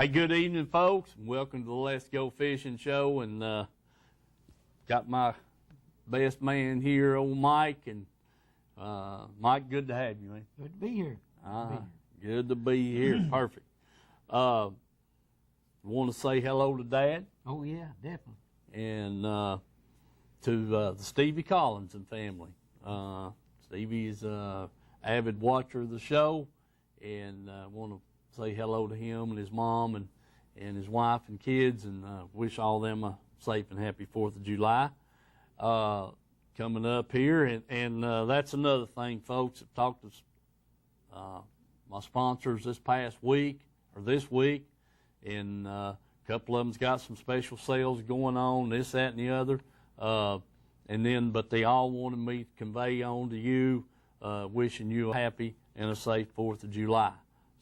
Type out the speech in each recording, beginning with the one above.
Hey, good evening, folks. Welcome to the Let's Go Fishing show, and got my best man here, old Mike. And Mike, good to have you, man. Good to be here. Good to be here. Perfect. Want to say hello to Dad? Oh yeah, definitely. And to the Stevie Collins and family. Stevie is an avid watcher of the show, and want to say hello to him and his mom and his wife and kids, and wish all of them a safe and happy 4th of July coming up here. And that's another thing, folks. I've talked to my sponsors this past week, or this week, and a couple of them's got some special sales going on, this, that, and the other. But they all wanted me to convey on to you, wishing you a happy and a safe 4th of July.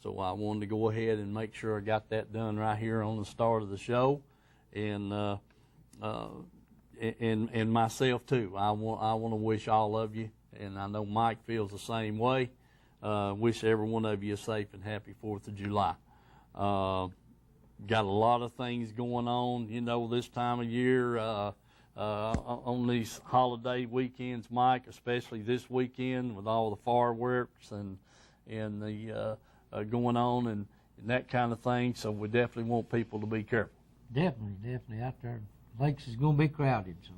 So I wanted to go ahead and make sure I got that done right here on the start of the show, and myself too. I want to wish all of you, and I know Mike feels the same way. Wish every one of you a safe and happy 4th of July. Got a lot of things going on, this time of year. On these holiday weekends, Mike, especially this weekend with all the fireworks and the going on and that kind of thing. So we definitely want people to be careful. Definitely. Out there, lakes is going to be crowded. So,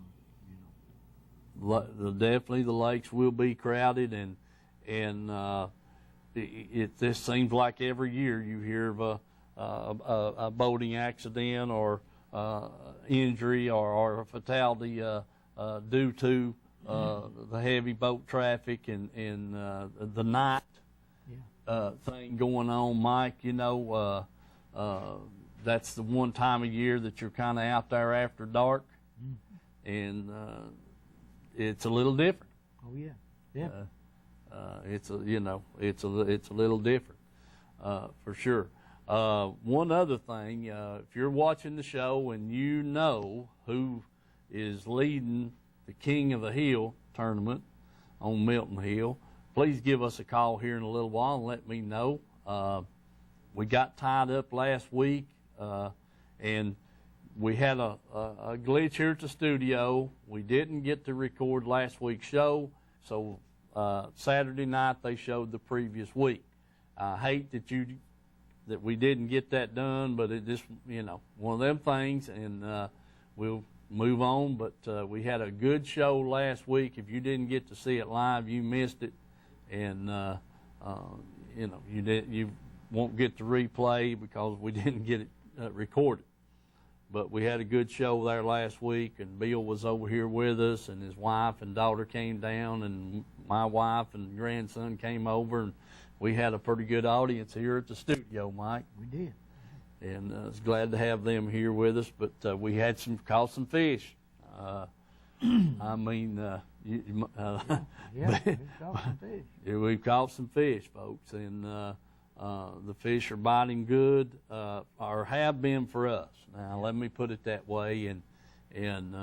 Definitely the lakes will be crowded, and this seems like every year you hear of a boating accident or injury or a fatality due to the heavy boat traffic and the night thing going on, Mike. That's the one time of year that you're kind of out there after dark, and it's a little different. Oh yeah. It's a little different for sure. One other thing, if you're watching the show and you know who is leading the King of the Hill tournament on Milton Hill, please give us a call here in a little while and let me know. We got tied up last week, and we had a glitch here at the studio. We didn't get to record last week's show, so Saturday night they showed the previous week. I hate that we didn't get that done, but it just, one of them things, and we'll move on. But we had a good show last week. If you didn't get to see it live, you missed it. And you won't get to replay because we didn't get it recorded. But we had a good show there last week, and Bill was over here with us, and his wife and daughter came down, and my wife and grandson came over, and we had a pretty good audience here at the studio, Mike. We did. And I was glad to have them here with us. But we had caught some fish. I mean, we've caught some fish. Yeah, we've caught some fish, folks, and the fish are biting good, or have been for us. Now, let me put it that way. And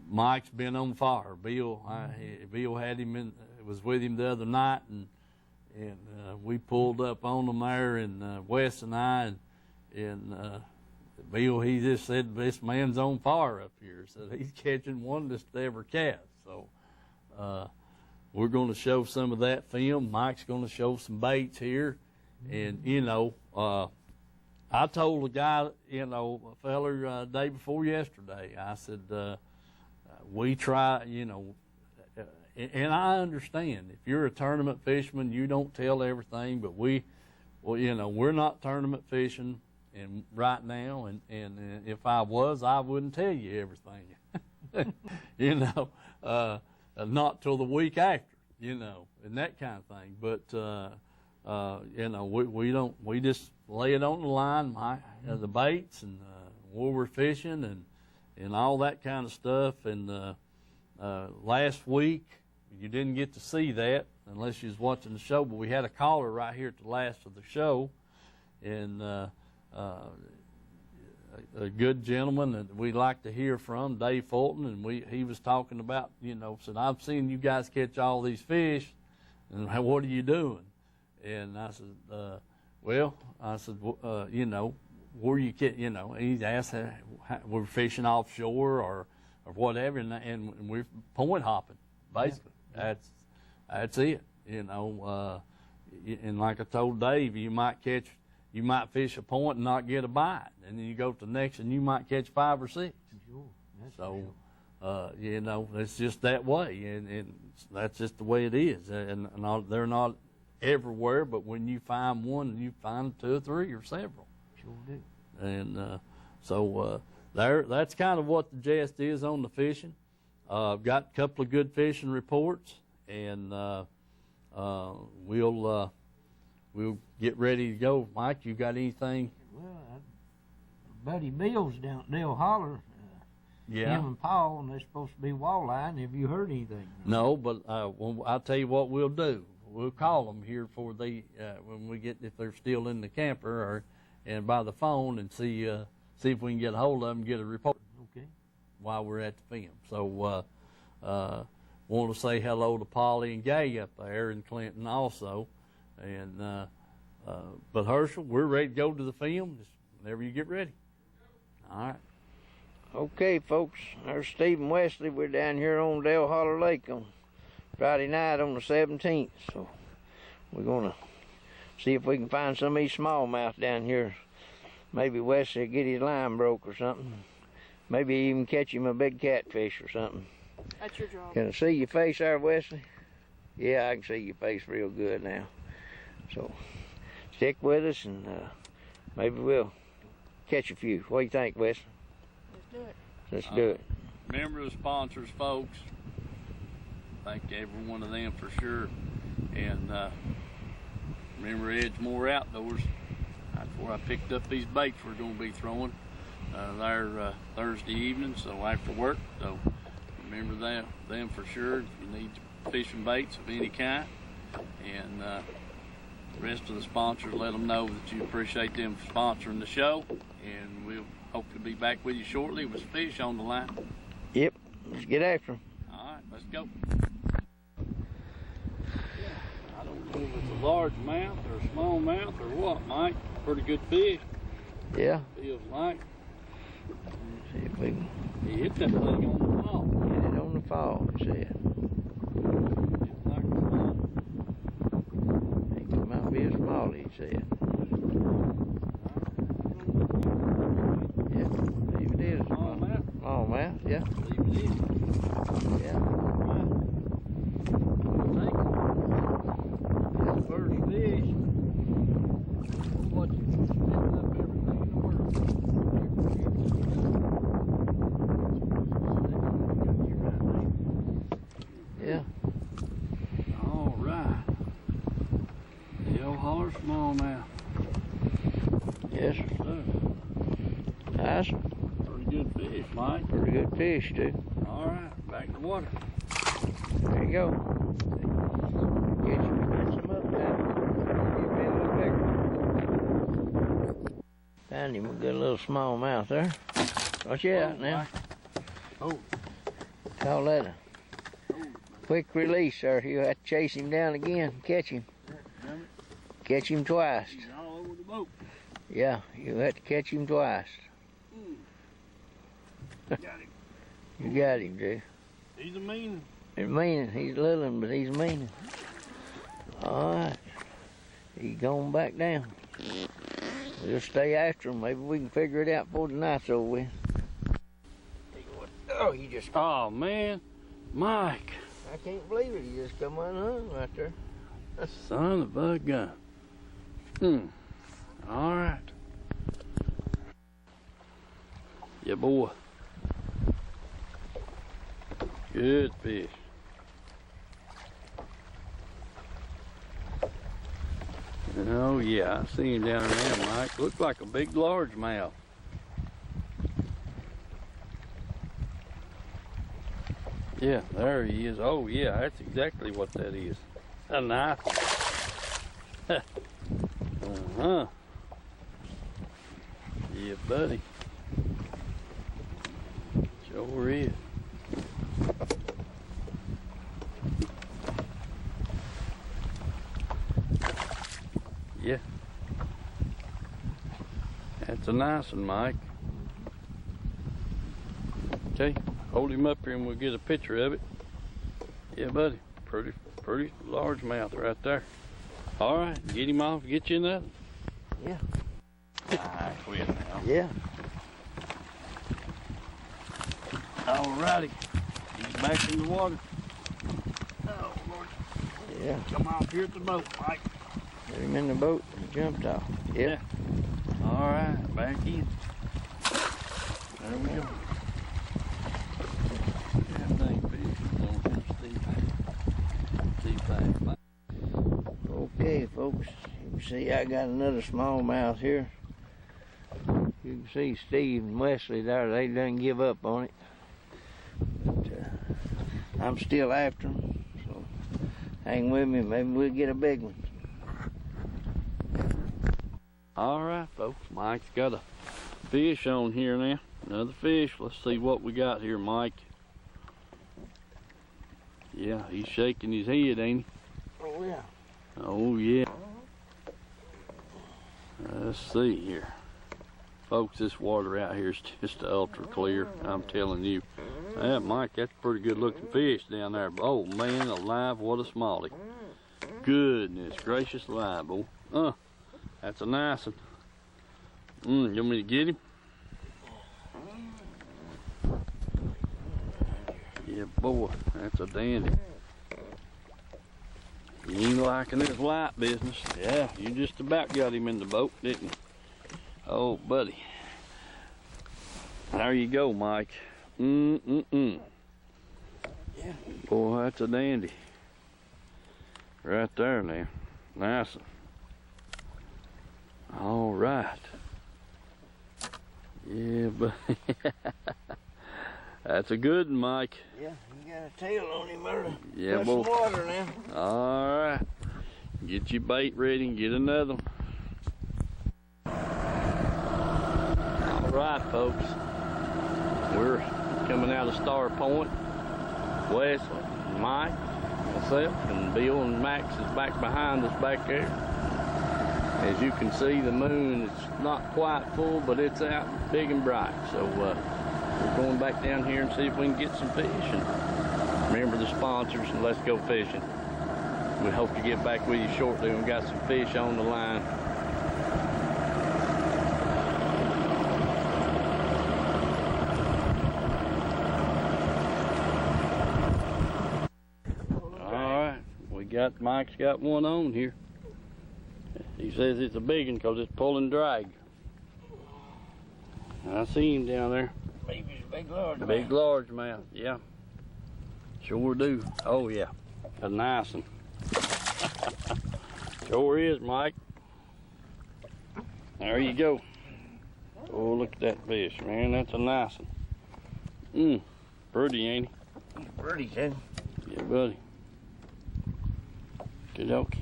Mike's been on fire. Bill had him was with him the other night, and we pulled up on them there, and Wes and I, and Bill, he just said, this man's on fire up here. So he's catching one that's ever cast. So we're going to show some of that film. Mike's going to show some baits here. And, I told a guy, a feller day before yesterday, I said, we try, and I understand. If you're a tournament fisherman, you don't tell everything, but we're not tournament fishing and right now, and if I was, I wouldn't tell you everything. Not till the week after, and that kind of thing. But we just lay it on the line, the baits and where we're fishing and all that kind of stuff. And last week, you didn't get to see that unless you was watching the show, but we had a caller right here at the last of the show, and a good gentleman that we like to hear from, Dave Fulton, and he was talking about, said, I've seen you guys catch all these fish, and what are you doing? And I said, Well, I said, you know, where you get, you know, he asked how we're fishing offshore or whatever, and we're point hopping, basically. Yeah. That's it, you know. And like I told Dave, you might fish a point and not get a bite, and then you go to the next and you might catch 5 or 6. Sure. That's so, sure. You know, it's just that way, and that's just the way it is. And they're not everywhere, but when you find one, you find 2 or 3 or several. Sure do. And so that's kind of what the gist is on the fishing. I've got a couple of good fishing reports, and we'll get ready to go. Mike, you got anything? Well, Buddy Mills down at Dale Holler, yeah. Him and Paul, and they're supposed to be walleye. Have you heard anything? No, but I'll tell you what we'll do. We'll call them here for when we get, if they're still in the camper, and by the phone, and see if we can get a hold of them and get a report. Okay. While we're at the film. So want to say hello to Polly and Gay up there in Clinton also. And but Herschel, we're ready to go to the film just whenever you get ready. All right. Okay, folks, there's Steve and Wesley. We're down here on Dale Holler Lake on Friday night on the 17th. So we're going to see if we can find some of these smallmouth down here. Maybe Wesley will get his line broke or something. Maybe even catch him a big catfish or something. That's your job. Can I see your face there, Wesley? Yeah, I can see your face real good now. So stick with us, and maybe we'll catch a few. What do you think, Wesley? Let's do it. Let's do it. Remember the sponsors, folks. Thank every one of them for sure. And remember Edgemore Outdoors. That's where I picked up these baits we're going to be throwing there Thursday evening, so after work. So remember them for sure if you need fishing baits of any kind. And the rest of the sponsors, let them know that you appreciate them sponsoring the show. And we'll hope to be back with you shortly with fish on the line. Yep, let's get after them. All right, let's go. I don't know if it's a large mouth or a small mouth or what, Mike. Pretty good fish. Yeah. Feels like. See if we can He hit that thing on the fall. get it on the fall, he said. It's like a fall. Think it might be a small, he said. Yeah, believe it is. Smallmouth? Smallmouth, yeah. Believe it is. Yeah. Right. Take it. That's the first fish. What you picking up everything in the world. Yeah. All right. Dale Holler smallmouth. Yes, So, nice. pretty good fish, Mike. Pretty good fish, too. All right, back in the water. There you go. Get some up now. Found him a good little smallmouth there. Watch out now. Oh. Call that a quick release there. You'll have to chase him down again, catch him. Catch him twice. He's all over the boat. Yeah, you'll have to catch him twice. Got him. You got him, Drew. He's a mean. He's meaning. He's little, but he's meaning. All right. He's going back down. We'll stay after him. Maybe we can figure it out before the night's over with. Oh, you just... Oh, man. Mike. I can't believe it. You just come unhung right there. Son of a gun. All right. Yeah, boy. Good fish. Oh, yeah, I see him down there, Mike. Looks like a big largemouth. Yeah, there he is. Oh, yeah, that's exactly what that is. A nice one. Uh-huh. Yeah, buddy. Sure is. Yeah. That's a nice one, Mike. Okay, hold him up here and we'll get a picture of it. Yeah, buddy, pretty largemouth right there. All right, get him off, get you another. Yeah. I quit now. Yeah. All righty, he's back in the water. Oh, Lord. Yeah. Come off here at the boat, Mike. Get him in the boat and jumped off. Yeah. All right, back in. There we go. That dang fish is on Steve. Okay, folks. You can see I got another smallmouth here. You can see Steve and Wesley there. They done give up on it. But I'm still after them. So hang with me. Maybe we'll get a big one. All right, folks. Mike's got a fish on here now. Another fish. Let's see what we got here, Mike. Yeah, he's shaking his head, ain't he? Oh, yeah. Oh, yeah. Let's see here. Folks, this water out here is just ultra clear. I'm telling you. Yeah, Mike, that's a pretty good looking fish down there. Oh, man, alive, what a smallie. Goodness gracious alive, boy. That's a nice one. You want me to get him? Yeah, boy, that's a dandy. You ain't liking this light business. Yeah, you just about got him in the boat, didn't you? Oh, buddy. There you go, Mike. Yeah. Boy, that's a dandy. Right there now. Nice one. All right. Yeah, but that's a good one, Mike. Yeah, you got a tail on him early. Yeah, Put boy. some water now. All right. Get your bait ready and get another one. All right, folks. We're coming out of Star Point. Wesley, Mike, myself, and Bill and Max is back behind us back there. As you can see, the moon is not quite full, but it's out big and bright. So we're going back down here and see if we can get some fish. And remember the sponsors, and let's go fishing. We hope to get back with you shortly. We've got some fish on the line. Mike's got one on here. He says it's a big one because it's pulling drag. I see him down there. Baby's a big largemouth. Big largemouth, yeah. Sure do. Oh yeah, a nice one. Sure is, Mike. There you go. Oh, look at that fish, man. That's a nice one. Pretty, ain't he? He's pretty, too. Yeah, buddy. Good dokie.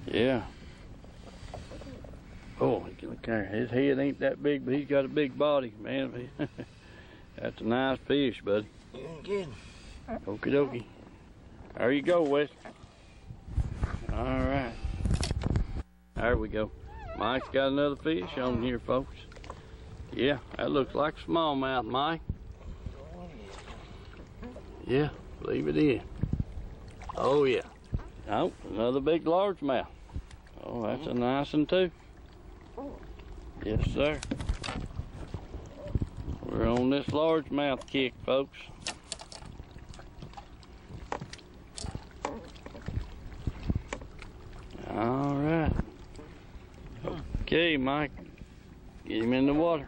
Yeah. Oh, look there. His head ain't that big, but he's got a big body, man. That's a nice fish, buddy. You ain't kidding. Okie dokie. There you go, Wes. All right. There we go. Mike's got another fish on here, folks. Yeah, that looks like a smallmouth, Mike. Yeah, leave it in. Oh, yeah. Oh, another big largemouth. Oh, that's a nice one, too. Yes, sir. We're on this largemouth kick, folks. All right. Okay, Mike. Get him in the water.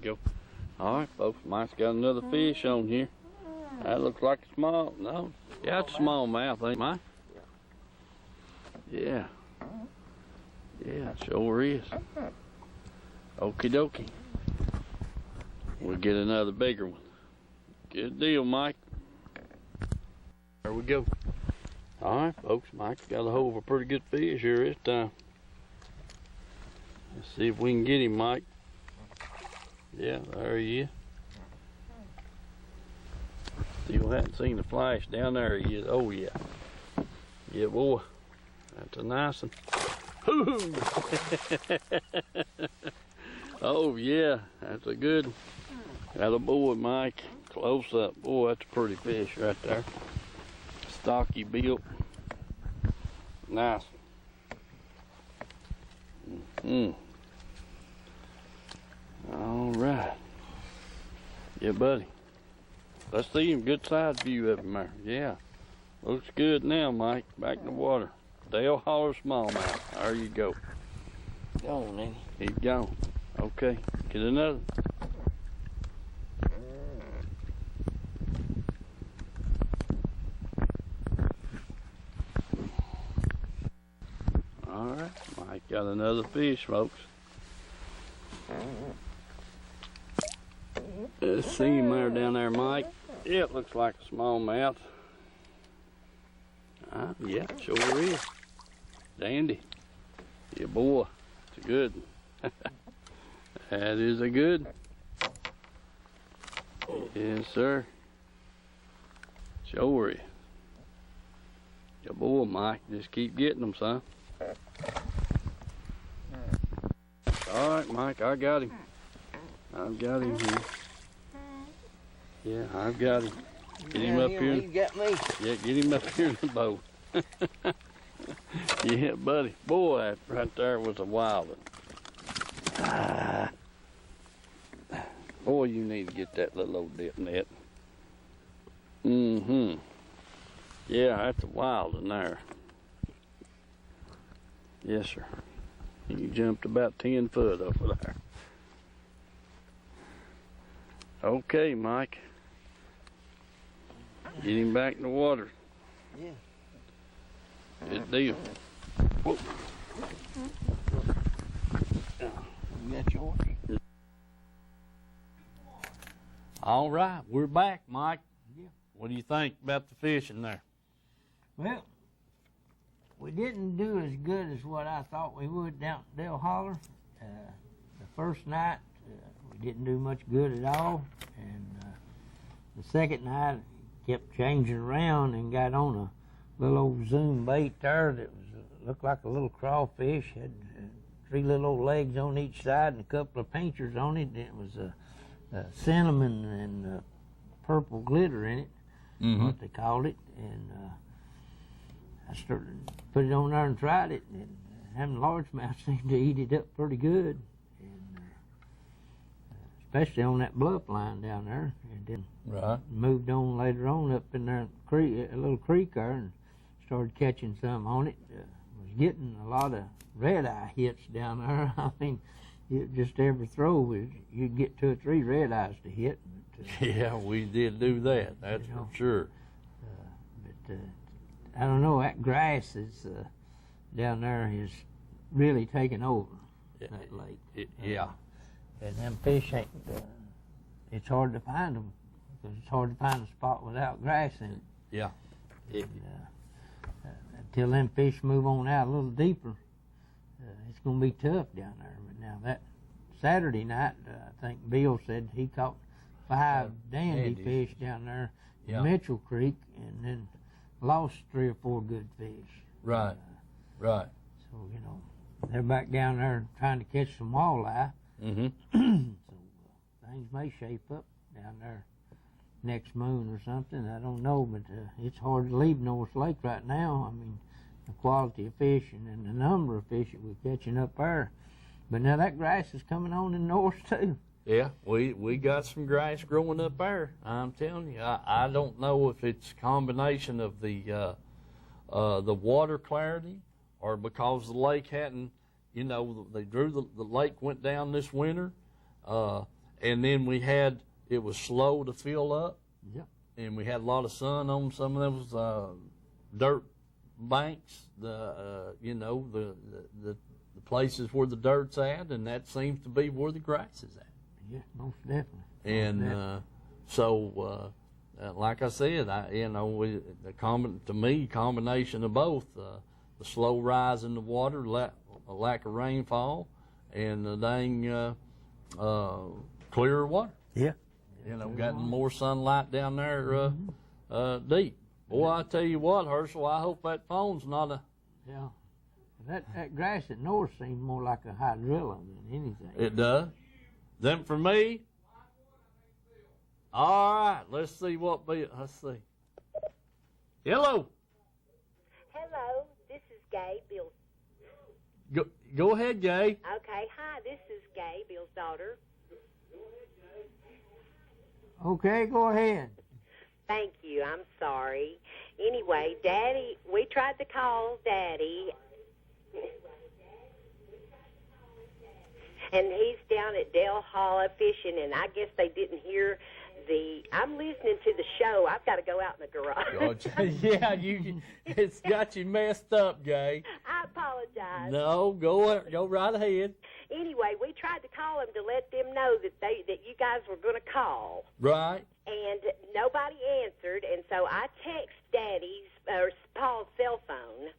Go. All right, folks. Mike's got another fish on here. That looks like a small. No, yeah, it's a smallmouth, ain't it, Mike? Yeah. Yeah, it sure is. Okie dokie. We'll get another bigger one. Good deal, Mike. There we go. All right, folks. Mike's got a hold of a pretty good fish here this time. Let's see if we can get him, Mike. Yeah, there he is. Still hadn't seen the flash down there. He is. Oh, yeah. Yeah, boy. That's a nice one. Hoo-hoo. Oh, yeah. That's a good one. That a boy, Mike. Close up. Boy, that's a pretty fish right there. Stocky built. Nice. All right. Yeah, buddy. Let's see him. Good side view of him there. Yeah. Looks good now, Mike. Back in the water. Dale Holler smallmouth. There you go. Go on, then. He's gone. Okay. Get another. All right. Mike got another fish, folks. Let's see him there down there, Mike. Yeah, it looks like a smallmouth. Yeah, sure is. Dandy. Yeah, boy. It's a good one. That is a good one. Yes, sir. Sure is. Yeah, boy, Mike. Just keep getting them, son. All right, Mike, I got him. I've got him here. Yeah, I've got him. Get him up here. You got me. Yeah, get him up here in the boat. Yeah, buddy. Boy, that right there was a wild one. Boy, you need to get that little old dip net. Yeah, that's a wild one there. Yes, sir. He jumped about 10 foot over there. Okay, Mike. Get him back in the water. Yeah. Good deal. Whoa. You got yours? All right, we're back, Mike. Yeah. What do you think about the fishing there? Well, we didn't do as good as what I thought we would down at Dale Holler. The first night, we didn't do much good at all. And the second night, kept changing around and got on a little old zoom bait there that was looked like a little crawfish. Had 3 little old legs on each side and a couple of pinchers on it. It was a cinnamon and purple glitter in it, what they called it. And I started put it on there and tried it, and having largemouth seemed to eat it up pretty good, and especially on that bluff line down there. And then moved on later on up in there, a little creek there, and started catching some on it. Was getting a lot of red eye hits down there. I mean, just every throw you'd get 2 or 3 red eyes to hit. But, yeah, we did do that. That's for sure. But I don't know. That grass is down there is really taking over that lake. Yeah. And them fish ain't. It's hard to find them because it's hard to find a spot without grass in it. Yeah. And, until them fish move on out a little deeper, it's going to be tough down there. But now that Saturday night, I think Bill said he caught 5 dandy fish down there in Mitchell Creek, and then lost 3 or 4 good fish. Right. Right. So they're back down there trying to catch some walleye. Mm-hmm. So things may shape up down there next moon or something. I don't know, but it's hard to leave North Lake right now. I mean, the quality of fishing and the number of fish that we're catching up there. But now that grass is coming on in North too. Yeah, we got some grass growing up there. I'm telling you, I don't know if it's a combination of the water clarity or because the lake hadn't, they drew the lake went down this winter, and then it was slow to fill up. Yep. And we had a lot of sun on some of those dirt banks, the places where the dirt's at, and that seems to be where the grass is at. Yeah, most definitely. And so, like I said, to me, combination of both the slow rise in the water, a lack of rainfall, and the dang clearer water. Yeah. You know, gotten more sunlight down there deep. Boy, I tell you what, Herschel, I hope that phone's not a... Yeah. That grass at north seems more like a hydrilla than anything. It does. Then for me, all right, let's see what be. Let's see. Hello. Hello, this is Gay, Bill's. Go ahead, Gay. Okay, hi, this is Gay, Bill's daughter. Okay, go ahead. Thank you, I'm sorry. Anyway, Daddy, we tried to call Daddy, and he's down at Dale Hollow fishing, and I guess they didn't hear I'm listening to the show. I've got to go out in the garage. Yeah, it's got you messed up, Gay. I apologize. No, go right ahead. Anyway, we tried to call him to let them know that you guys were going to call. Right. And nobody answered, and so I texted Paul's cell phone,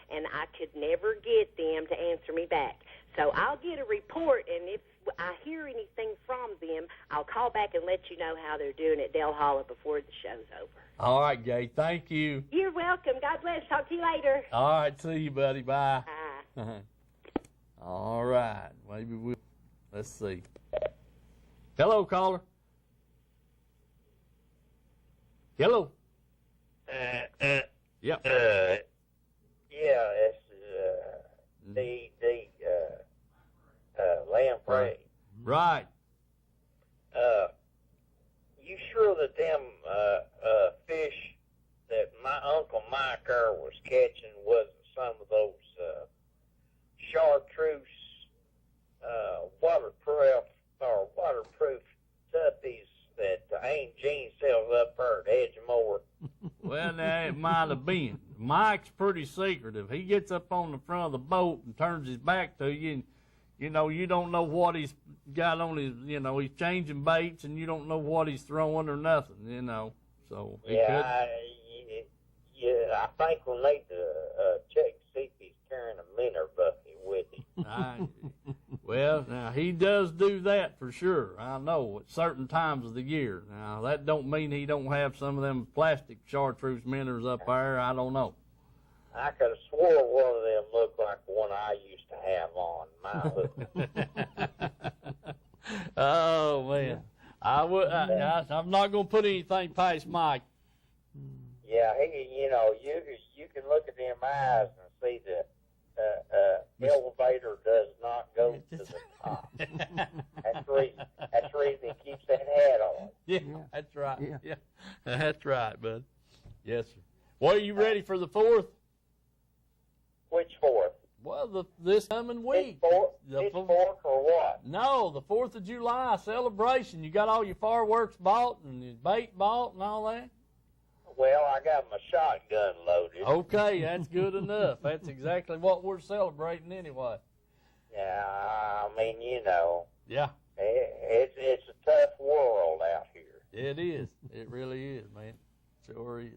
and I could never get them to answer me back. So I'll get a report, and if I hear anything from them, I'll call back and let you know how they're doing at Dale Hollow before the show's over. All right, Gay. Thank you. You're welcome. God bless. Talk to you later. All right. See you, buddy. Bye. Bye. All right. Maybe let's see. Hello, caller. Hello. Yep. Yeah, it's the lamprey. Right. You sure that them fish that my Uncle Mike was catching wasn't some of those chartreuse waterproof tuppies that Aunt Jean sells up there at Edgemore? Well, now it might have been. Mike's pretty secretive. He gets up on the front of the boat and turns his back to you, and you don't know what he's got on his. He's changing baits, and you don't know what he's throwing or nothing. So I think we'll need to check to see if he's carrying a minnow bucket with him. Well, now he does do that for sure. I know at certain times of the year. Now that don't mean he don't have some of them plastic chartreuse minnows up there. I don't know. I could have swore one of them looked like the one I used to have on my hook. Oh man, I'm not gonna put anything past Mike. Yeah, you can look at them eyes and see the elevator does not go to the top. That's the reason he keeps that hat on. Yeah, that's right. Yeah, that's right, bud. Yes, sir. Well, are you ready for the 4th? Which 4th? Well, this coming week. This 4th or what? No, the 4th of July celebration. You got all your fireworks bought and your bait bought and all that? Well, I got my shotgun loaded. Okay, that's good enough. That's exactly what we're celebrating anyway. Yeah, I mean, Yeah. It's a tough world out here. It is. It really is, man. Sure is.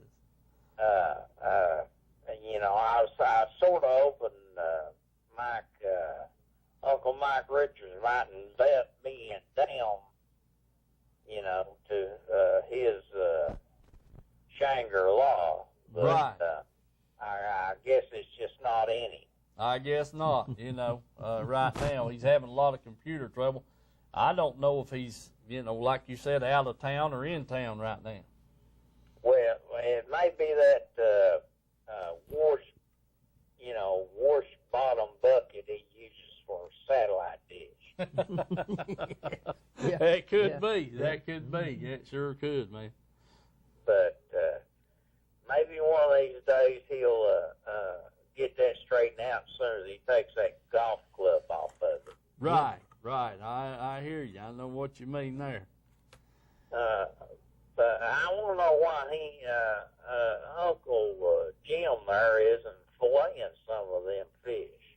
I sort of opened Uncle Mike Richards writing that being down, to his Shangri-La. But, right. I guess it's just not any. I guess not. Right now he's having a lot of computer trouble. I don't know if he's, like you said, out of town or in town right now. Well, it may be that wash bottom bucket he uses for a satellite dish. That could be. That could be. It sure could, man. But maybe one of these days he'll get that straightened out as soon as he takes that golf club off of it. Right. I hear you. I know what you mean there. But I want to know why Uncle Jim there isn't filleting some of them fish.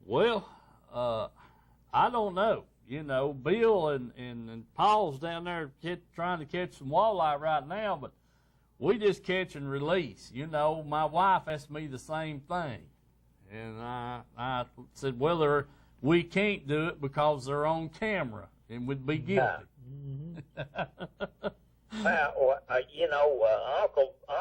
Well, I don't know. Bill and Paul's down there trying to catch some walleye right now, but we just catch and release. My wife asked me the same thing. And I said, well, we can't do it because they're on camera and would be guilty.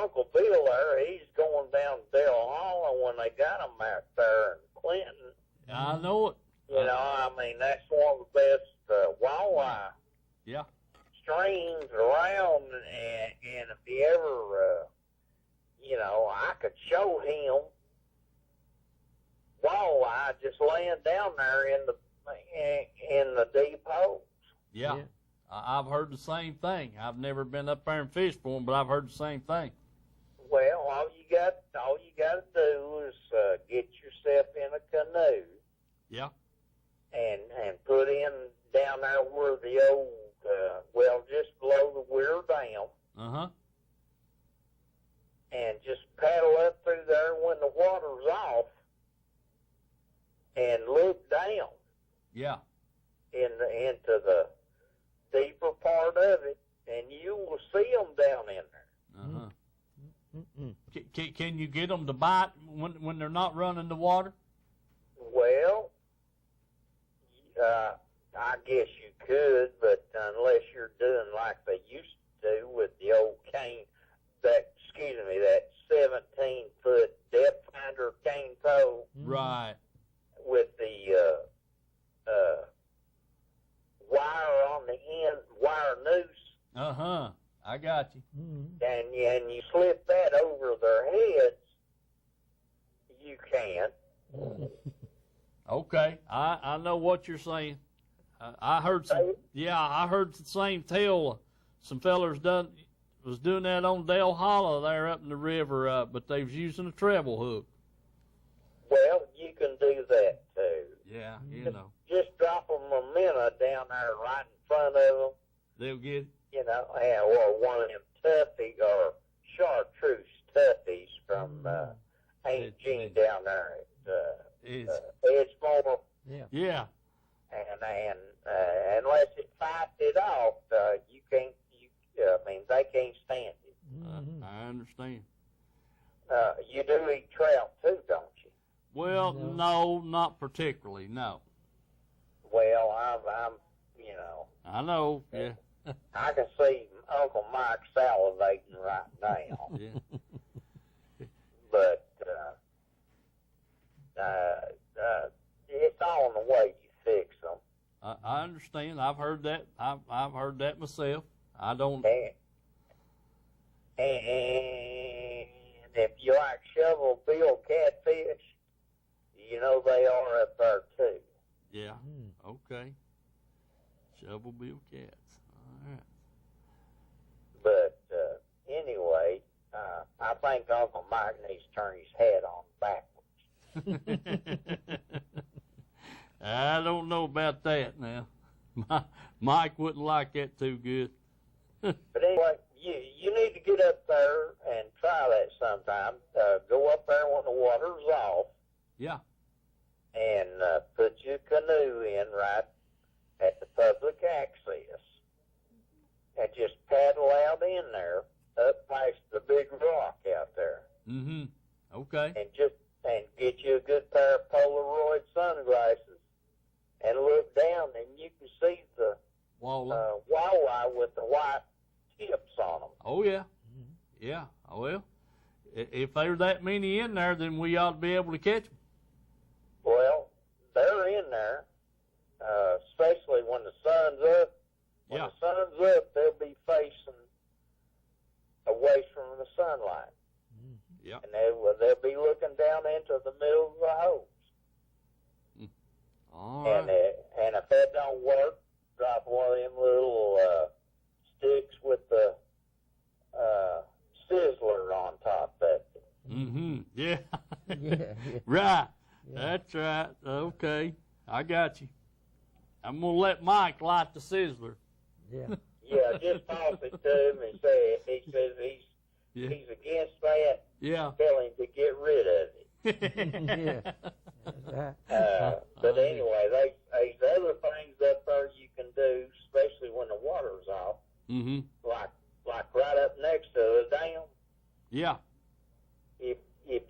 Uncle Bill there, he's going down Del Hollow when they got him out there in Clinton. I know it. I mean, that's one of the best walleye Yeah. streams around, and if he ever, I could show him walleye just laying down there in the deep holes. Yeah. I've heard the same thing. I've never been up there and fished for them, but I've heard the same thing. Well, all you got to do is get yourself in a canoe. Yeah. And put in down there where the old, just below the Weir Dam. Uh-huh. And just paddle up through there when the water's off and look down. Yeah. Into the deeper part of it, and you will see them down in there. Uh-huh. Can you get them to bite when they're not running the water? Well, I guess you could, but unless you're doing like they used to do with the old cane, that 17-foot depth finder cane toe. Right. With the wire on the end, wire noose. Uh-huh. I got you. And you slip that over their heads, you can. Okay, I know what you're saying. I heard I heard the same tale. Some fellers was doing that on Dale Hollow there up in the river, but they was using a treble hook. Well, you can do that too. Yeah, Just drop them a minute down there right in front of them. They'll get it. Or one of them tuffy or chartreuse tuffies from Aunt Jean down there at Edgemore. Yeah. And unless it fights it off, you can't. They can't stand it. I understand. You do eat trout too, don't you? Well, no, not particularly. No. Well, I know. Yeah. I can see Uncle Mike salivating right now. Yeah. But it's all in the way you fix them. I understand. I've heard that. I've heard that myself. I don't. And if you like shovel bill catfish, they are up there too. Yeah. Okay. Shovel bill cats. All right. But anyway, I think Uncle Mike needs to turn his head on backwards. I don't know about that now. Mike wouldn't like that too good. But anyway, you need to get up there and try that sometime. Go up there when the water's off. Yeah. And put your canoe in right at the public access. And just paddle out in there up past the big rock out there. Mm-hmm. Okay. And get you a good pair of Polaroid sunglasses and look down, and you can see the walleye with the white tips on them. Oh, yeah. Yeah. Well, if there's that many in there, then we ought to be able to catch them. Well, they're in there, especially when the sun's up. When the sun's up, they'll be facing away from the sunlight. Yeah. And they'll be looking down into the middle of the holes. All right. And if that don't work, drop one of them little sticks with the sizzler on top of it. Mm-hmm. Yeah. Yeah. Right. That's right. Okay. I got you. I'm going to let Mike light the sizzler. Yeah. Yeah, just toss it to him and say, he says he's against that. Yeah. Tell him to get rid of it. Yeah. But anyway, there's other things up there you can do, especially when the water's off. Mm-hmm. Like right up next to the dam. Yeah. If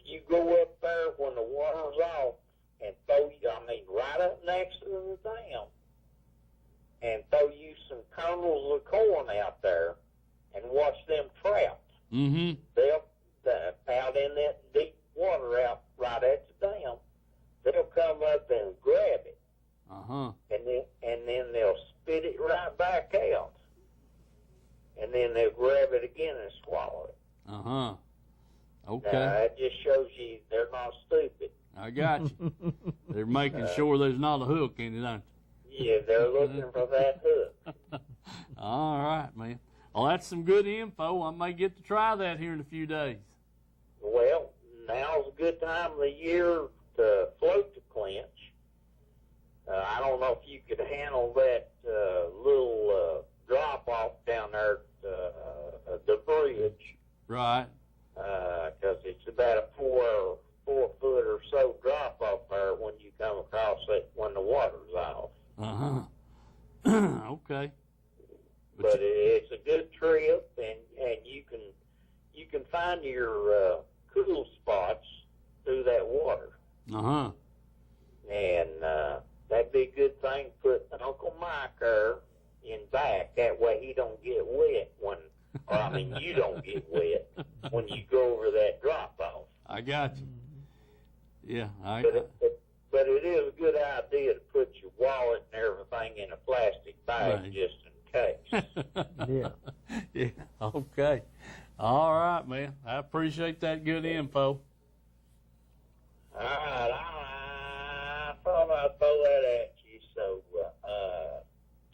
you go up there when the water's off and right up next dam and throw you some kernels of corn out there and watch them trout. Mm-hmm. They'll out in that deep water out right at the dam. They'll come up and grab it, and then they'll spit it right back out, and then they'll grab it again and swallow it. Okay. That just shows you they're not stupid. I got you. They're making sure there's not a hook in it, aren't they? Yeah, they're looking for that hook. All right, man. Well, that's some good info. I may get to try that here in a few days. Well, now's a good time of the year to float the clinch. I don't know if you could handle that little drop-off down there at the bridge. Right. Because it's about a 4 foot or so drop-off there when you come across it when the water's off. Okay. But it's a good trip, and you can find your cool spots through that water. And that'd be a good thing to put Uncle Mike there in back. That way he don't get wet you don't get wet when you go over that drop-off. I got you. Yeah. But it is a good idea to put your wallet and everything in a plastic bag just in case. Yeah. Okay. All right, man. I appreciate that good info. All right. I thought I'd throw that at you. So,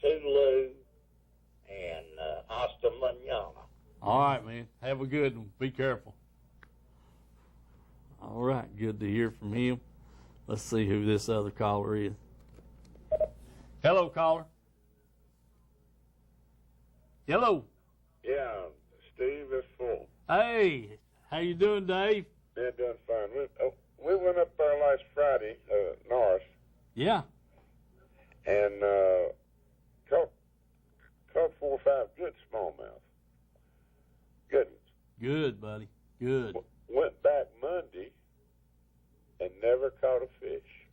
toodaloo and hasta mañana. All right, man. Have a good one. Be careful. All right. Good to hear from him. Let's see who this other caller is. Hello, caller. Hello. Yeah, Steve is full. Hey, how you doing, Dave? Yeah, doing fine. We went up there last Friday, north. Yeah. And caught 4 or 5 good smallmouth. Good ones. Good, buddy. Good. Went back Monday and never caught a fish.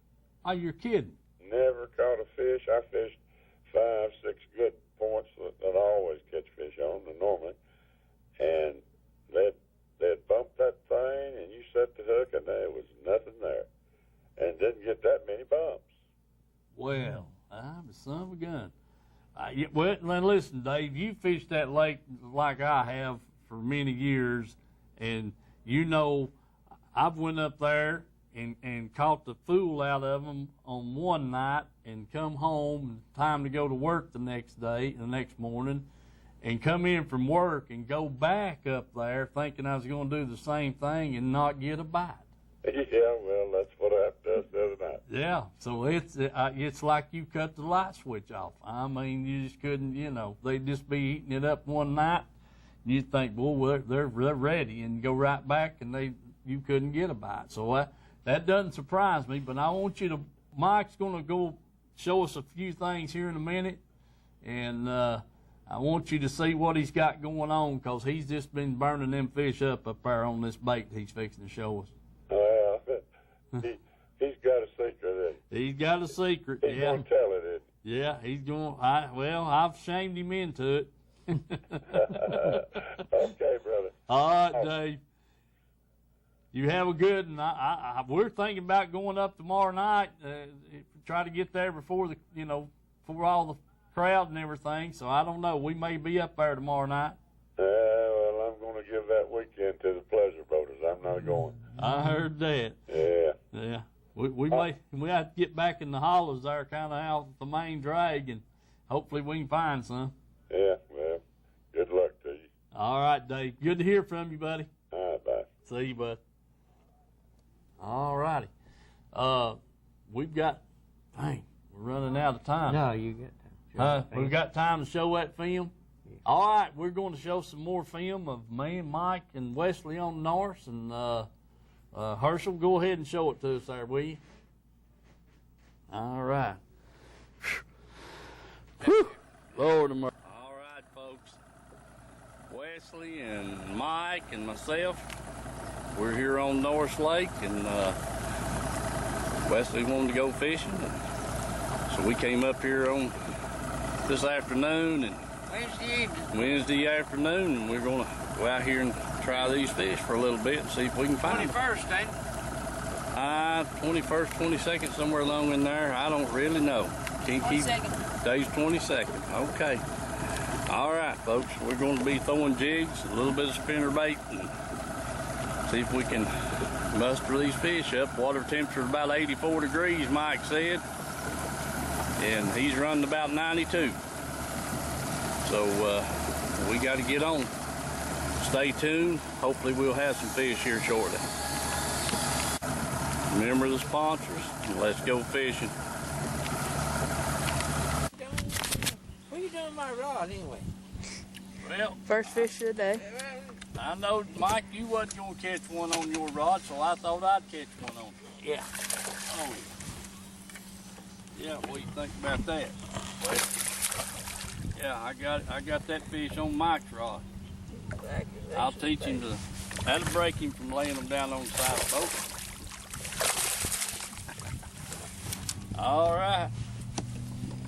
Oh, you're kidding. Never caught a fish. I fished 5, 6 good points that I always catch fish on normally. And they'd bumped that thing, and you set the hook, and there was nothing there. And didn't get that many bumps. Well, I'm a son of a gun. Well, now listen, Dave, you fished that lake like I have for many years, and you know I've went up there and caught the fool out of them on one night and come home, time to go to work the next morning, and come in from work and go back up there thinking I was going to do the same thing and not get a bite. Yeah, well, that's what I did the other night. Yeah, so it's like you cut the light switch off. I mean, you just couldn't, they'd just be eating it up one night, and you'd think, well, they're ready, and go right back, and you couldn't get a bite. So that doesn't surprise me, but I want you to, Mike's going to go show us a few things here in a minute, and I want you to see what he's got going on, because he's just been burning them fish up there on this bait he's fixing to show us. Well, he's got a secret. He's got a secret. He's going to tell it. Yeah, he's going. I've shamed him into it. Okay, brother. All right, Dave. You have a good one. We're thinking about going up tomorrow night. Try to get there before before all the crowd and everything. So I don't know. We may be up there tomorrow night. Well, I'm going to give that weekend to the pleasure boaters. I'm not going. I heard that. Yeah. We have to get back in the hollows there, kind of out the main drag, and hopefully we can find some. Yeah. Well, good luck to you. All right, Dave. Good to hear from you, buddy. All right, bye. See you, bud. All righty. We've got, we're running out of time. No, you got time. We've got time to show that film? Yeah. All right, we're going to show some more film of me and Mike and Wesley on the Norse. And Herschel, go ahead and show it to us there, will you? All right. Whew. Lord of mercy. All right, folks. Wesley and Mike and myself, we're here on Norris Lake, and Wesley wanted to go fishing. So we came up here on this afternoon and Wednesday afternoon, and we're gonna go out here and try these fish for a little bit and see if we can find them. 21st, ain't it? 21st, 22nd, somewhere along in there. I don't really know. Can't keep. 22nd. Day's 22nd. Okay. All right, folks. We're going to be throwing jigs, a little bit of spinner bait, and see if we can muster these fish up. Water temperature is about 84 degrees, Mike said, and he's running about 92. So we got to get on. Stay tuned. Hopefully we'll have some fish here shortly. Remember the sponsors, and let's go fishing. What are you doing with my rod anyway? Well, First fish of the day. I know, Mike, you wasn't going to catch one on your rod, so I thought I'd catch one on yours. Yeah. Oh, yeah. What do you think about that? Well, yeah, I got that fish on Mike's rod. I'll teach him to. That'll break him from laying them down on the side of the boat. All right.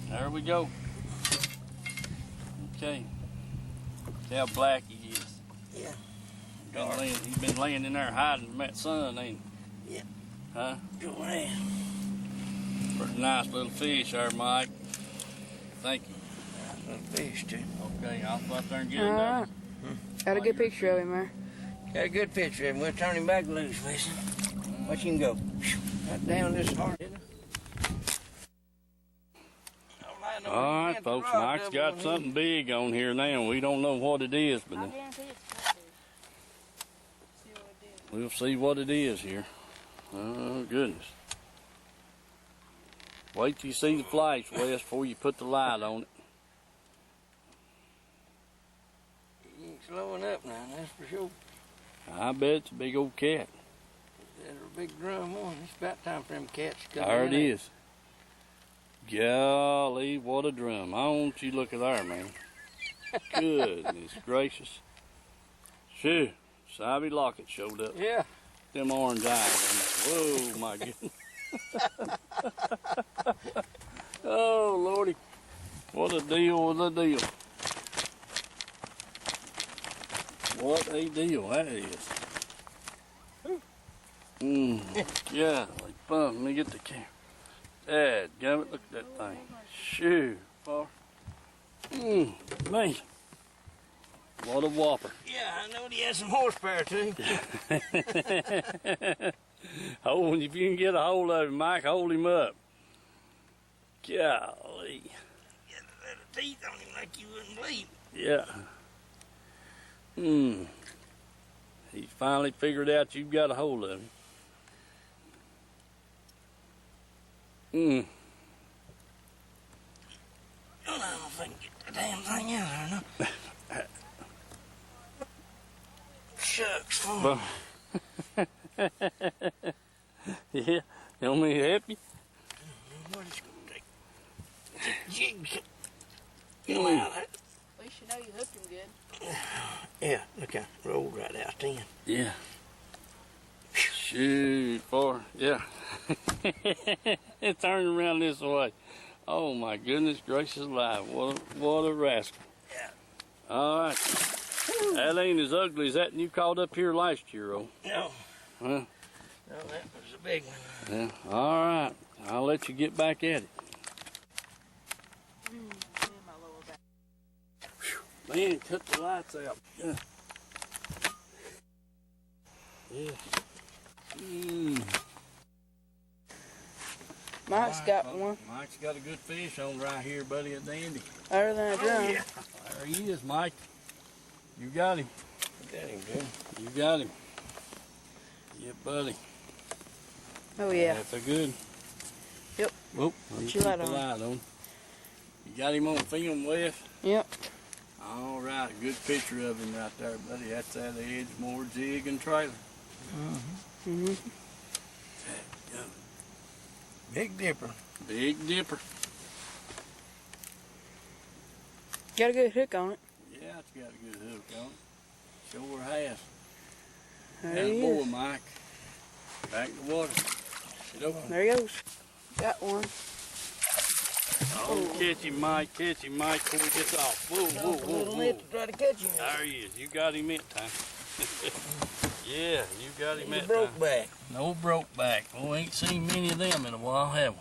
There we go. Okay. See how black he is. Yeah. He's been laying in there hiding from that sun, ain't he? Yeah. Huh? Go ahead. Pretty nice little fish there, Mike. Thank you. Nice little fish, too. Okay, I'll go out there and get in there. Got a good picture of him there. Got a good picture of him. We'll turn him back loose, listen. Watch him go. Right down this hard, didn't I? All right, folks, Mike's got something big on here now. We don't know what it is, but I guarantee it's good. we'll see what it is here. Oh, goodness. Wait till you see the flash, Wes, before you put the light on it. He ain't slowing up now, that's for sure. I bet it's a big old cat. There's a big drum on. It's about time for them cats to come There in. it is. Golly, what a drum. I want you to look at there, man. Goodness gracious. Shoo, Savvy Lockett showed up. Yeah. Them orange eyes. Whoa, my goodness. Oh, Lordy. What a deal, what a deal. What a deal that is. Yeah, like fun. Let me get the camera. Dadgummit, look at that thing. Shoo, far. Man. What a whopper. Yeah, I know he has some horsepower too. Hold, if you can get a hold of him, Mike, hold him up. Golly. Got a lot of teeth on him like you wouldn't believe. Yeah. He finally figured out you've got a hold of him. I don't know if I can get the damn thing out of there, no. Shucks. Oh. Yeah, you want me to help you? What it's gonna take? Jig. Get him out of there. At least you know you hooked him good. Yeah, look out. Rolled right out then. Yeah. Shoot, far. Yeah. It turned around this way. Oh my goodness gracious alive. What a rascal. Yeah. All right. That ain't as ugly as that you caught up here last year, oh. No. Huh? No, that was a big one. Yeah. All right. I'll let you get back at it. My lower back. Man, cut the lights out. Yeah. Yeah. Mike's got one. Mike's got a good fish on right here, buddy, at Dandy. Other than a drum. Yeah. There he is, Mike. You got him. Got him good. You got him. Yeah, buddy. Oh, yeah. That's a good. Yep. Whoop. Put Put your the light on. light on. You got him on film, Wes? Yep. All right, a good picture of him right there, buddy. That's that Edgemore jig and trailer. Big Dipper. Big Dipper. Got a good hook on it. Yeah, it's got a good hook on it. Sure has. There he boy, is. Mike. Back in the water. Get open. There he goes. Got one. Oh, catch him, Mike, before he gets off. Whoa, whoa, whoa, Little whoa. net to try to catch him. There he is. You got him that time. Yeah, you got him He's that a broke time. back. No broke back. Boy, ain't seen many of them in a while, have we?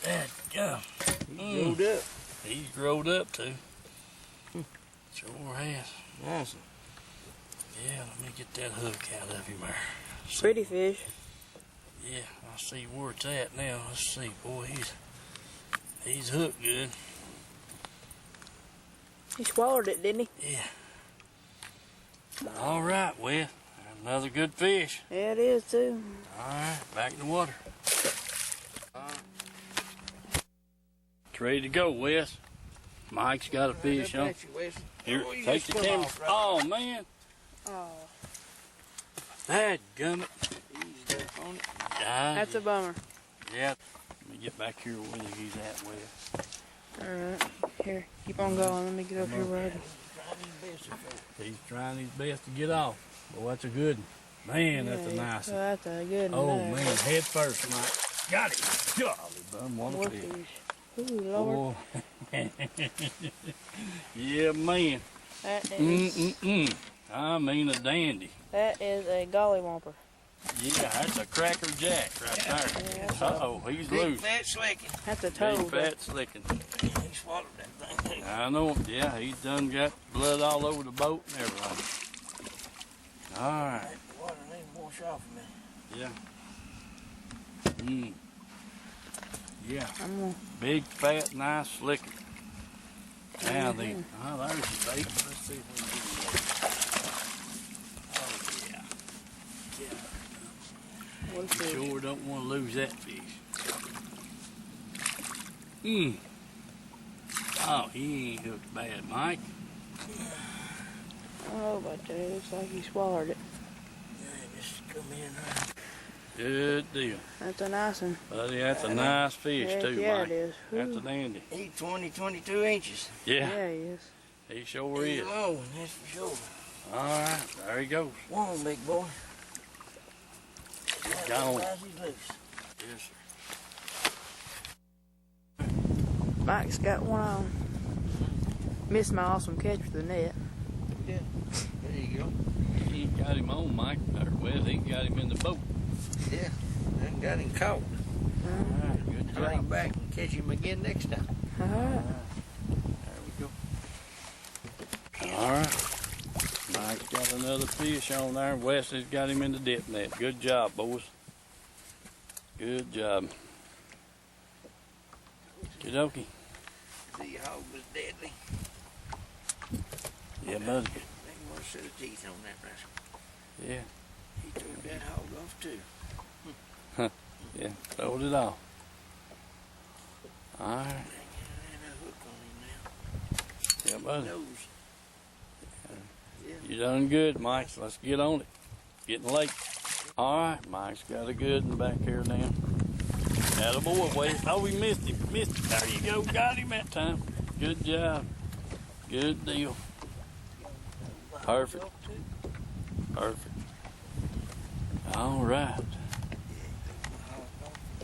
Dad, go. He growed up. He's growed up too. Sure has. Nice. Yeah, let me get that hook out of him there. Pretty fish. Yeah, I see where it's at now. Let's see, boy, he's hooked good. He swallowed it, didn't he? Yeah. All right, Wes. Another good fish. Yeah, it is too. All right, back in the water. It's ready to go, Wes. Mike's got a fish on. Here, Oh, you take just the come camera. off right Oh, man. Oh, Dadgummit. that's a bummer. Yeah. Let me get back here where he's at, Wes. All right, here, keep on going. Let me get up here where I can. He's trying his best to get off. Well, that's a good one. Man, that's a nice Oh, one. that's a good one. Oh, there. man, head first, Mike. Got it. Golly, bum, what a What fish. fish? Ooh, Lord. Oh. Yeah, man. That is, I mean a dandy. that is a golly whomper. Yeah, that's a cracker jack right there. Yeah. Uh-oh, he's Big loose. fat slicking. That's a Big toad. fat slicking. He swallowed that thing. I know. Yeah, he's done got blood all over the boat and everything. All right. Water ain't wash off of me. Yeah. Yeah. I'm gonna, Big, fat, nice slicker. Now then. Oh, there's the bait. Let's see if we can get it. Oh, yeah. what a fish. Sure don't want to lose that fish. Oh, he ain't hooked bad, Mike. I don't know about that. It looks like he swallowed it. Yeah, just come in right. Good deal. That's a nice one. Buddy, that's a nice fish, Heck too, yeah, Mike. it is. That's a Ooh. dandy. He 22 inches. Yeah, Yeah, he is. he sure He's is. long, that's for sure. All right, there he goes. One big boy. Gone. Otherwise he's loose. Yes, Mike's got one on. Missed my awesome catch with the net. There you go. He ain't got him on, Mike. Or, well, he got him in the boat. Yeah, and got him caught. All right, good Bring him job. back and catch him again next time. All right. There we go. All right. Mike's got another fish on there. Wesley's got him in the dip net. Good job, boys. Good job. Okie dokie. The hog was deadly. Yeah, buddy. They want a set of teeth on that rascal. Yeah, He took that hog off too. yeah. Throwed it off. All right. And a hook on him Yeah, now. buddy. Nose. You done good, Mike. So let's get on it. Getting late. All right, Mike's got a good one back here now. Attaboy, Wes. Oh, we missed him. Missed him. There you go. Got him that time. Good job. Good deal. Perfect. Perfect. All right.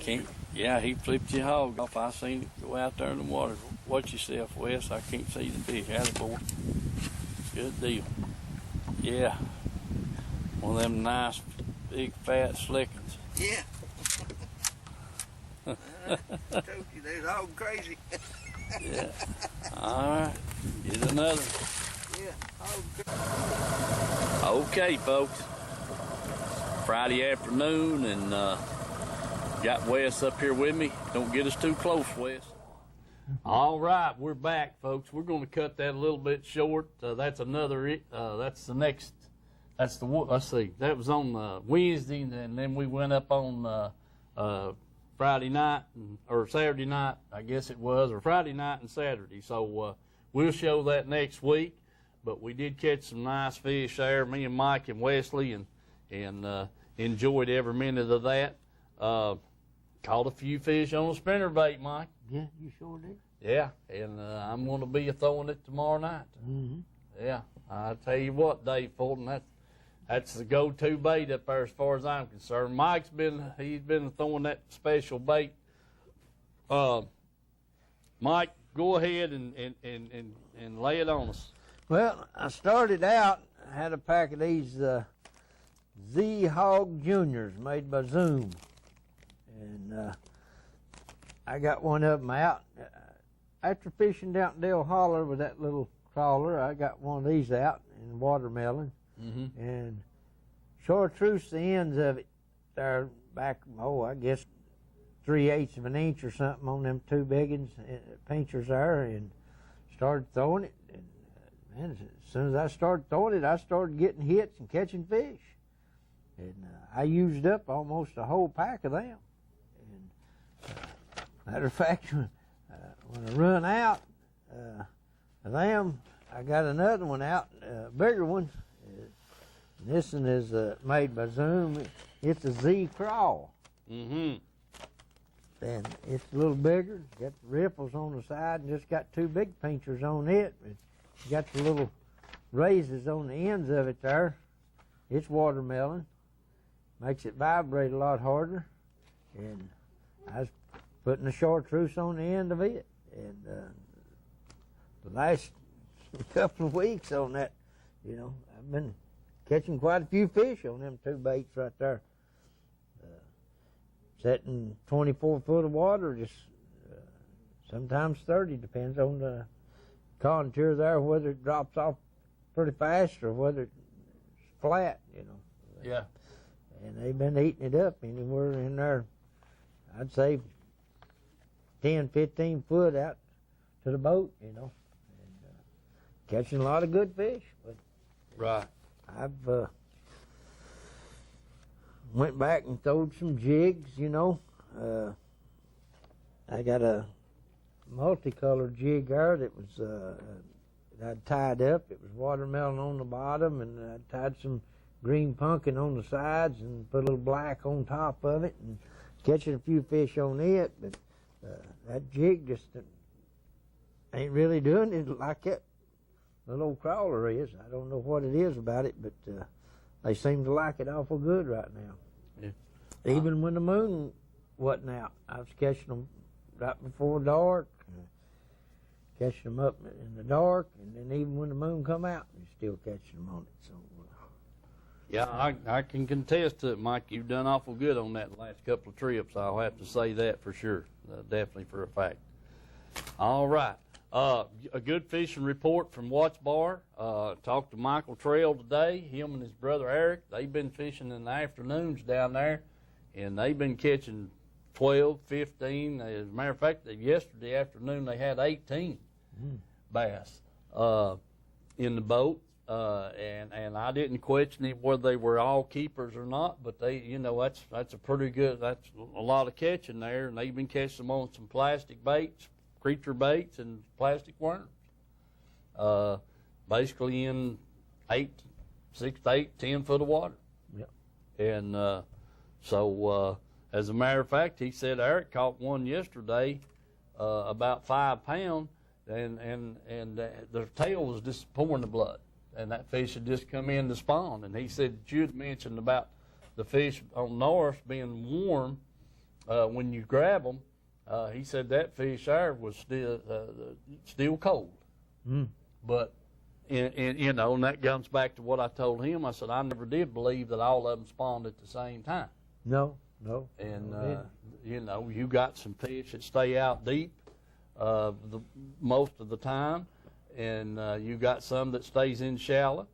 Can't. Yeah, he flipped your hog off. I seen it go out there in the water. Watch yourself, Wes. I can't see the fish. Attaboy. Good deal. Yeah. One of them nice, big, fat slickings. Yeah. I told you, they're all crazy. Yeah. All right. Get another. Yeah, Okay, folks. Friday afternoon, and got Wes up here with me. Don't get us too close, Wes. All right, we're back, folks. We're going to cut that a little bit short. That's another. That's the next. That's the. Let's see. That was on Wednesday, and then we went up on Friday night or Saturday night, I guess it was, or Friday night and Saturday. So we'll show that next week. But we did catch some nice fish there, me and Mike and Wesley, and enjoyed every minute of that. Caught a few fish on a spinnerbait, Mike. Yeah, you sure did. Yeah, and I'm going to be throwing it tomorrow night. Mm-hmm. Yeah, I tell you what, Dave Fulton, that's the go-to bait up there as far as I'm concerned. Mike's been throwing that special bait Mike, go ahead and lay it on us. Well, I started out, I had a pack of these Z-Hog Juniors made by Zoom. And I got one of them out. After fishing down at Dale Holler with that little trawler, I got one of these out in watermelon. Mm-hmm. And chartreuse the ends of it there back, I guess 3/8 of an inch or something on them two big ones, pinchers there, and started throwing it. And man, as soon as I started throwing it, I started getting hits and catching fish. And I used up almost a whole pack of them. And matter of fact, when I run out of them, I got another one out, a bigger one. This one is made by Zoom. It's a Z Crawl. Mm-hmm. And it's a little bigger. Got the ripples on the side and just got two big pinchers on it. It's got the little raises on the ends of it there. It's watermelon. Makes it vibrate a lot harder. And I was putting the chartreuse on the end of it. And the last couple of weeks on that, I've been catching quite a few fish on them two baits right there. Setting 24 foot of water, just sometimes 30, depends on the contour there, whether it drops off pretty fast or whether it's flat, Yeah. And they've been eating it up anywhere in there, I'd say 10, 15 foot out to the boat, and catching a lot of good fish. But Right. I've went back and throwed some jigs, I got a multicolored jig there that was I'd tied up. It was watermelon on the bottom, and I tied some green pumpkin on the sides and put a little black on top of it, and catching a few fish on it. But that jig just ain't really doing it like that little old crawler is. I don't know what it is about it, but they seem to like it awful good right now. Yeah. Even when the moon wasn't out, I was catching them right before dark, catching them up in the dark, and then even when the moon come out, you're still catching them on it. So, yeah, I can contest to it, Mike. You've done awful good on that last couple of trips. I'll have to say that for sure, definitely for a fact. All right. A good fishing report from Watts Bar. Talked to Michael Trail today. Him and his brother Eric, they've been fishing in the afternoons down there, and they've been catching 12, 15. As a matter of fact, yesterday afternoon they had 18 bass in the boat, and I didn't question whether they were all keepers or not. But they, that's a pretty good. That's a lot of catching there, and they've been catching them on some plastic baits, creature baits, and plastic worms. Basically in 6 to 8, 10 foot of water. Yep. And so, as a matter of fact, he said Eric caught one yesterday, about 5 pound, and the tail was just pouring the blood, and that fish had just come in to spawn. And he said that you had mentioned about the fish on north being warm when you grab them. He said that fish there was still cold. But, and that comes back to what I told him. I said, I never did believe that all of them spawned at the same time. No. And, you got some fish that stay out deep most of the time, and you got some that stays in shallow.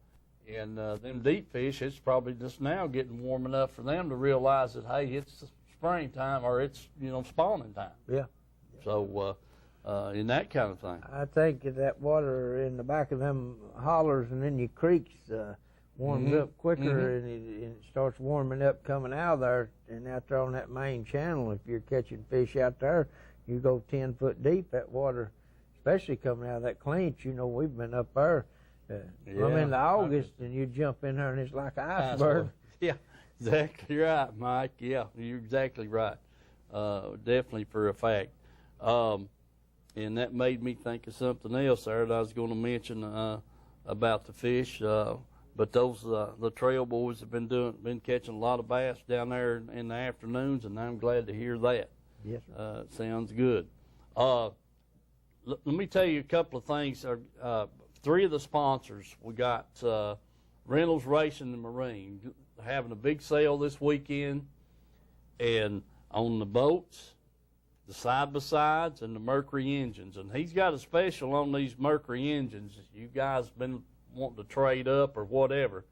And them deep fish, it's probably just now getting warm enough for them to realize that, hey, it's springtime, or it's spawning time. Yeah. So in that kind of thing. I think that water in the back of them hollers and in your creeks warms up quicker, and it starts warming up coming out of there, and out there on that main channel. If you're catching fish out there, you go 10 foot deep. That water, especially coming out of that clinch, we've been up there. I'm into August, and you jump in there, and it's like an iceberg. Yeah. Exactly right, Mike. Yeah, you're exactly right. Definitely for a fact. And that made me think of something else there that I was going to mention about the fish. But those the trail boys have been catching a lot of bass down there in the afternoons, and I'm glad to hear that. Yes, sir. Sounds good. let me tell you a couple of things. Three of the sponsors, we got Reynolds Racing and Marine having a big sale this weekend, and on the boats, the side-by-sides, and the Mercury engines. And he's got a special on these Mercury engines. You guys been wanting to trade up or whatever.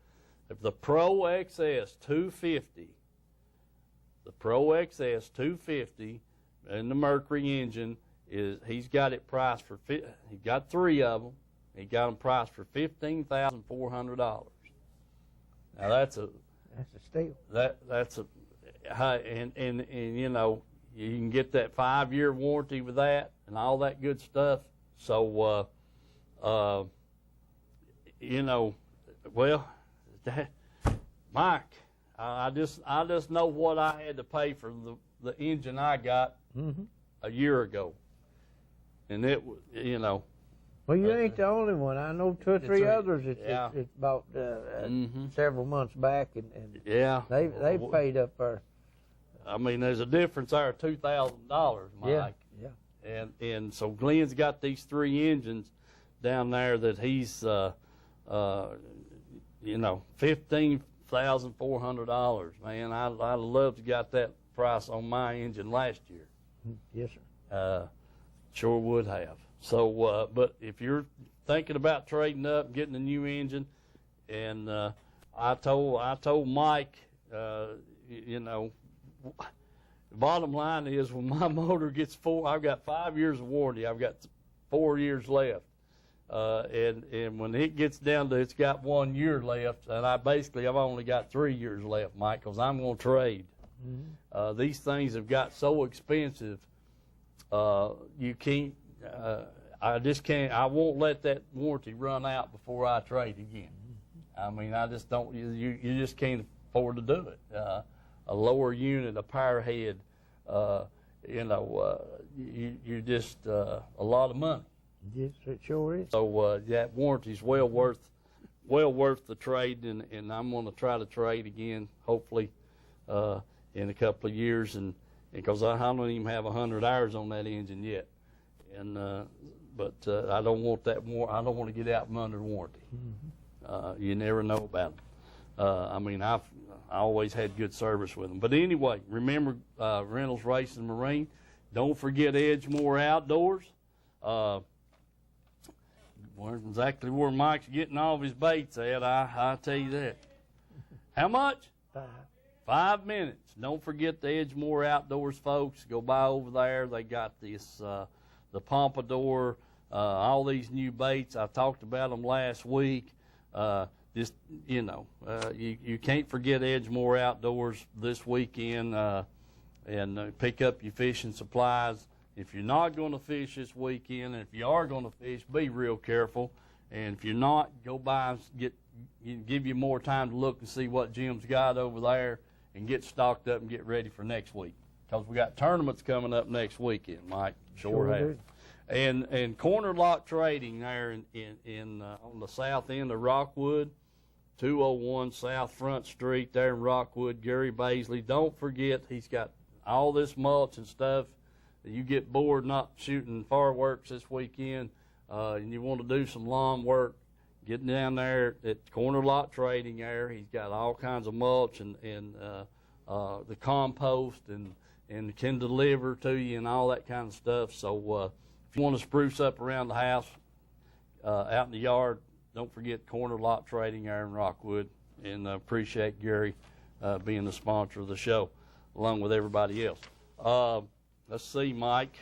If the Pro XS 250, the Pro XS 250 and the Mercury engine, he's got it priced for, he got three of them. He got them priced for $15,400. Now that's a steal. That's a and you know, you can get that 5-year warranty with that and all that good stuff. So you know, well, Mike, I just know what I had to pay for the engine I got a year ago, and it, you know. Well, you ain't the only one. I know two or three others. It's bought several months back, and yeah, they've paid up there. I mean, there's a difference there of $2,000, Mike. Yeah. And so Glenn's got these three engines down there that he's you know, $15,400. Man, I'd love to got that price on my engine last year. Yes, sir. Sure would have. So, but if you're thinking about trading up and getting a new engine, and I told Mike, you know, the bottom line is when my motor gets I've got 5 years of warranty. I've got 4 years left, and when it gets down to it's got 1 year left, and I've only got 3 years left, Mike, because I'm going to trade. These things have got so expensive. You can't. I just can't. I won't let that warranty run out before I trade again. I mean, I just don't. You just can't afford to do it. A lower unit, a power head, you know, you just a lot of money. Yes, it sure is. So that warranty's well worth the trade, and I'm going to try to trade again, hopefully, in a couple of years, and because I don't even have 100 hours on that engine yet, and but I don't want that more. I don't want to get out from under warranty. You never know about them. I mean, I always had good service with them. But anyway, remember Reynolds Racing and Marine. Don't forget Edgemore Outdoors. Exactly where Mike's getting all of his baits at, I tell you that. How much? 5 minutes. Don't forget the Edgemore Outdoors, folks. Go by over there. They got this, the Pompadour, all these new baits. I talked about them last week. Just, you know, you can't forget Edgemore Outdoors this weekend, and pick up your fishing supplies. If you're not going to fish this weekend, and if you are going to fish, be real careful. And if you're not, go by and give you more time to look and see what Jim's got over there, and get stocked up and get ready for next week. Because we got tournaments coming up next weekend, Mike. Sure have. And Corner Lot Trading there in on the south end of Rockwood, 201 South Front Street there in Rockwood, Gary Baisley. Don't forget, he's got all this mulch and stuff. You get bored not shooting fireworks this weekend, and you want to do some lawn work, get down there at Corner Lot Trading there. He's got all kinds of mulch and the compost and can deliver to you and all that kind of stuff. So if you want to spruce up around the house, out in the yard, don't forget Corner Lot Trading there in Rockwood. And appreciate Gary being the sponsor of the show, along with everybody else. Let's see, Mike.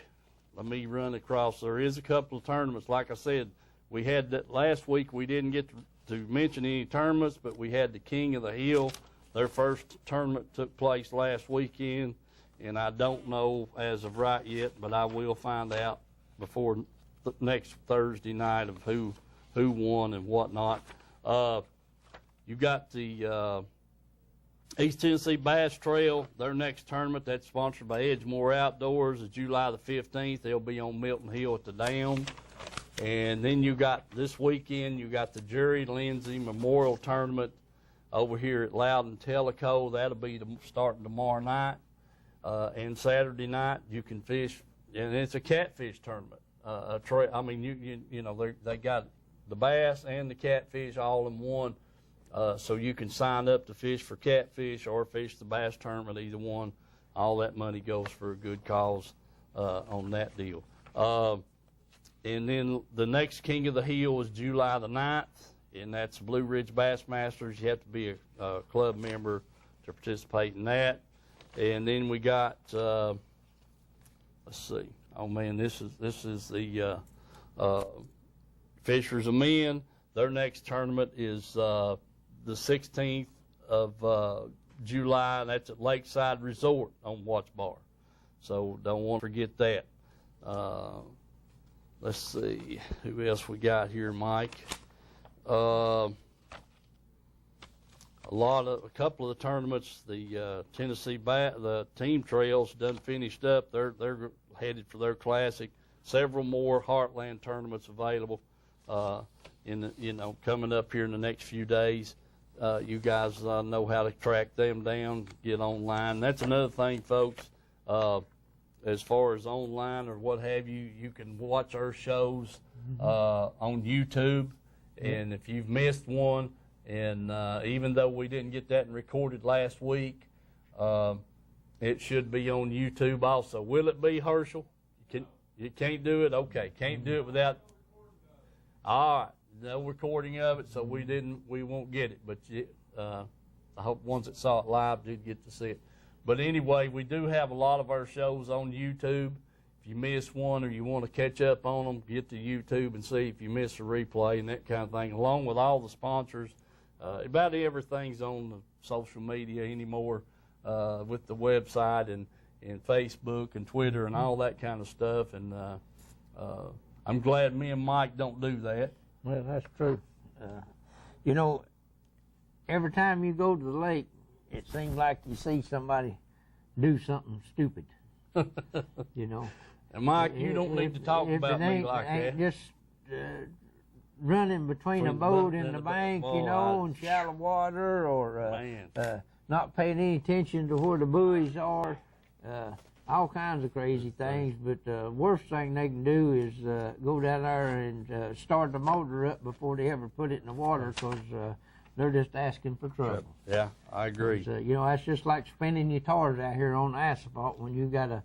Let me run across. There is a couple of tournaments. Like I said, we had that last week. We didn't get to mention any tournaments, but we had the King of the Hill. Their first tournament took place last weekend, and I don't know as of right yet, but I will find out before next Thursday night of who won and whatnot. You got the East Tennessee Bass Trail, their next tournament, that's sponsored by Edgemore Outdoors, is July the 15th. They'll be on Milton Hill at the Dam. And then you got this weekend, you got the Jerry Lindsay Memorial Tournament over here at Loudon Tellico. That'll be starting tomorrow night. And Saturday night you can fish, and it's a catfish tournament. a trail. I mean, you know, they got the bass and the catfish all in one. So you can sign up to fish for catfish or fish the bass tournament, either one. All that money goes for a good cause on that deal. And then the next King of the Hill is July the 9th, and that's Blue Ridge Bassmasters. You have to be a club member to participate in that. And then we got, let's see. Oh man, this is the Fishers of Men. Their next tournament is the 16th of July, and that's at Lakeside Resort on Watts Bar. So don't want to forget that. Let's see who else we got here, Mike. A couple of the tournaments, the Tennessee the team trails done finished up. They're headed for their classic. Several more Heartland tournaments available. Coming up here in the next few days. You guys know how to track them down, get online. That's another thing, folks. As far as online or what have you, you can watch our shows on YouTube. And if you've missed one, and even though we didn't get that recorded last week, it should be on YouTube also. Will it be, Herschel? You can't do it? Okay, can't do it without. All right, no recording of it, so we won't get it. But I hope ones that saw it live did get to see it. But anyway, we do have a lot of our shows on YouTube. If you miss one or you want to catch up on them, get to YouTube and see if you miss a replay and that kind of thing, along with all the sponsors. About everything's on the social media anymore with the website and Facebook and Twitter and all that kind of stuff. And I'm glad me and Mike don't do that. Well, that's true. You know, every time you go to the lake, it seems like you see somebody do something stupid. You know. And Mike, you don't need to talk about me like that. Just running between a boat and the bank, you know, in shallow water, or not paying any attention to where the buoys are. All kinds of crazy things. But the worst thing they can do is go down there and start the motor up before they ever put it in the water, because they're just asking for trouble. Yeah, I agree. You know, that's just like spinning your tires out here on asphalt when you got a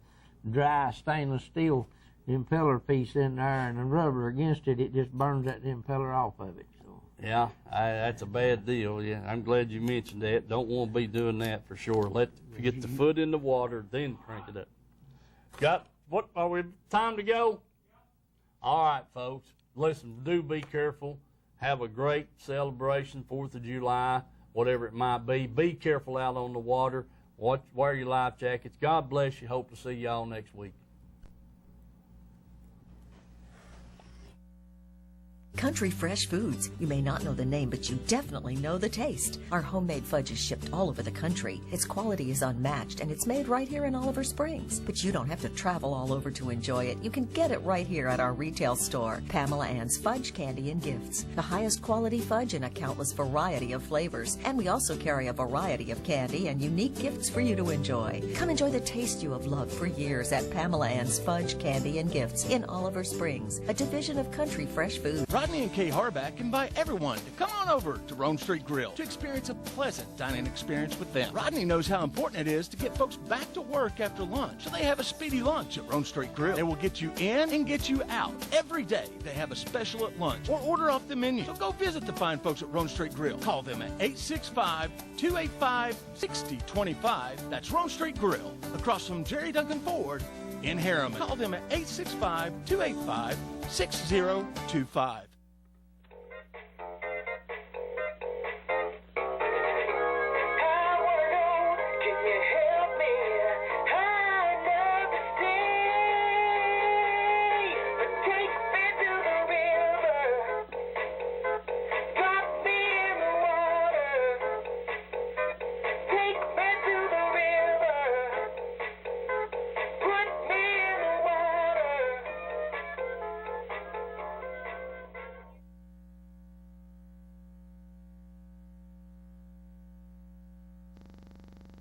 dry stainless steel impeller piece in there and the rubber against it. It just burns that impeller off of it. So. Yeah, that's a bad deal. Yeah, I'm glad you mentioned that. Don't want to be doing that for sure. If you get the foot in the water, then crank it up. What are we? Time to go? All right, folks. Listen, do be careful. Have a great celebration, 4th of July, whatever it might be. Be careful out on the water. Wear your life jackets. God bless you. Hope to see y'all next week. Country Fresh Foods. You may not know the name, but you definitely know the taste. Our homemade fudge is shipped all over the country. Its quality is unmatched, and it's made right here in Oliver Springs. But you don't have to travel all over to enjoy it. You can get it right here at our retail store, Pamela Ann's Fudge, Candy, and Gifts. The highest quality fudge in a countless variety of flavors. And we also carry a variety of candy and unique gifts for you to enjoy. Come enjoy the taste you have loved for years at Pamela Ann's Fudge, Candy, and Gifts in Oliver Springs, a division of Country Fresh Foods. Rodney and Kay Harback invite everyone to come on over to Rome Street Grill to experience a pleasant dining experience with them. Rodney knows how important it is to get folks back to work after lunch, so they have a speedy lunch at Rome Street Grill. They will get you in and get you out. Every day they have a special at lunch or order off the menu. So go visit the fine folks at Rome Street Grill. Call them at 865-285-6025. That's Rome Street Grill, across from Jerry Duncan Ford in Harriman. Call them at 865-285-6025.